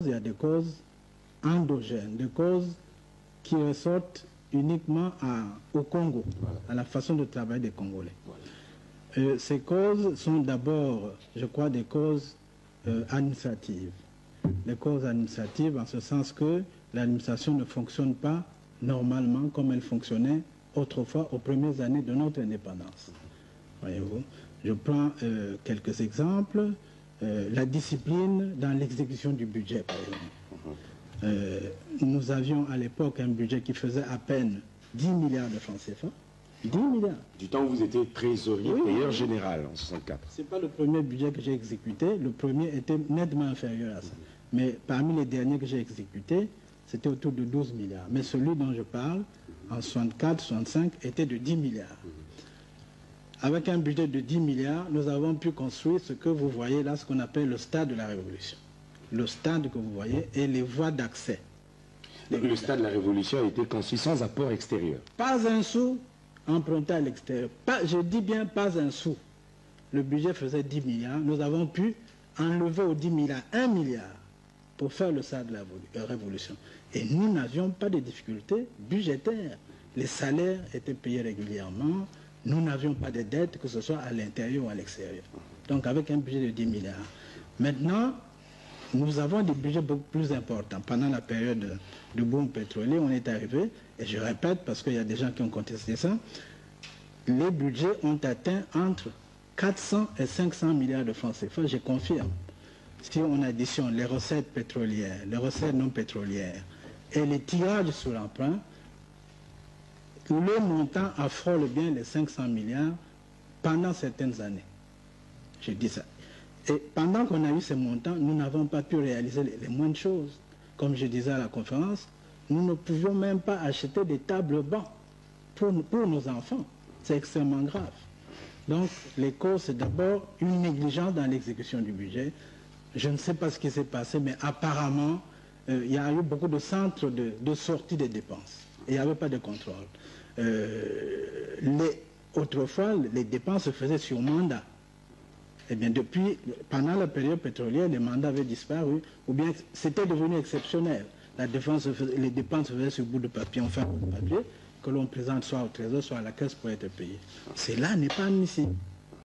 il y a des causes endogènes, des causes qui ressortent uniquement au Congo, à la façon de travailler des Congolais. Ces causes sont d'abord, je crois, des causes administratives. Des causes administratives en ce sens que l'administration ne fonctionne pas normalement comme elle fonctionnait autrefois aux premières années de notre indépendance. Voyez-vous, je prends quelques exemples. La discipline dans l'exécution du budget, par exemple. Nous avions à l'époque un budget qui faisait à peine 10 milliards de francs CFA. 10 milliards. Du temps où vous étiez trésorier payeur général en 64. Ce n'est pas le premier budget que j'ai exécuté. Le premier était nettement inférieur à ça. Mais parmi les derniers que j'ai exécutés, c'était autour de 12 milliards. Mais celui dont je parle, en 64, 65, était de 10 milliards. Avec un budget de 10 milliards, nous avons pu construire ce que vous voyez là, ce qu'on appelle le stade de la Révolution. Le stade que vous voyez et les voies d'accès. Le stade de la Révolution a été construit sans apport extérieur. Pas un sou emprunté à l'extérieur. Je dis bien pas un sou. Le budget faisait 10 milliards. Nous avons pu enlever aux 10 milliards 1 milliard pour faire le stade de la Révolution. Et nous n'avions pas de difficultés budgétaires. Les salaires étaient payés régulièrement. Nous n'avions pas de dettes, que ce soit à l'intérieur ou à l'extérieur. Donc avec un budget de 10 milliards. Maintenant, nous avons des budgets beaucoup plus importants. Pendant la période de boom pétrolier, on est arrivé, et je répète parce qu'il y a des gens qui ont contesté ça, les budgets ont atteint entre 400 et 500 milliards de francs CFA, je confirme. Si on additionne les recettes pétrolières, les recettes non pétrolières et les tirages sur l'emprunt, le montant affrôle bien les 500 milliards pendant certaines années. Je dis ça. Et pendant qu'on a eu ces montants, nous n'avons pas pu réaliser les moindres choses. Comme je disais à la conférence, nous ne pouvions même pas acheter des tables bancs pour nos enfants. C'est extrêmement grave. Donc, les causes, c'est d'abord une négligence dans l'exécution du budget. Je ne sais pas ce qui s'est passé, mais apparemment, il y a eu beaucoup de centres de sortie des dépenses. Et il n'y avait pas de contrôle. Autrefois, les dépenses se faisaient sur mandat. Eh bien, pendant la période pétrolière, les mandats avaient disparu, ou bien c'était devenu exceptionnel. Les dépenses se faisaient sur bout de papier, enfin, bout de papier, que l'on présente soit au trésor, soit à la caisse pour être payé. Cela n'est pas admissible.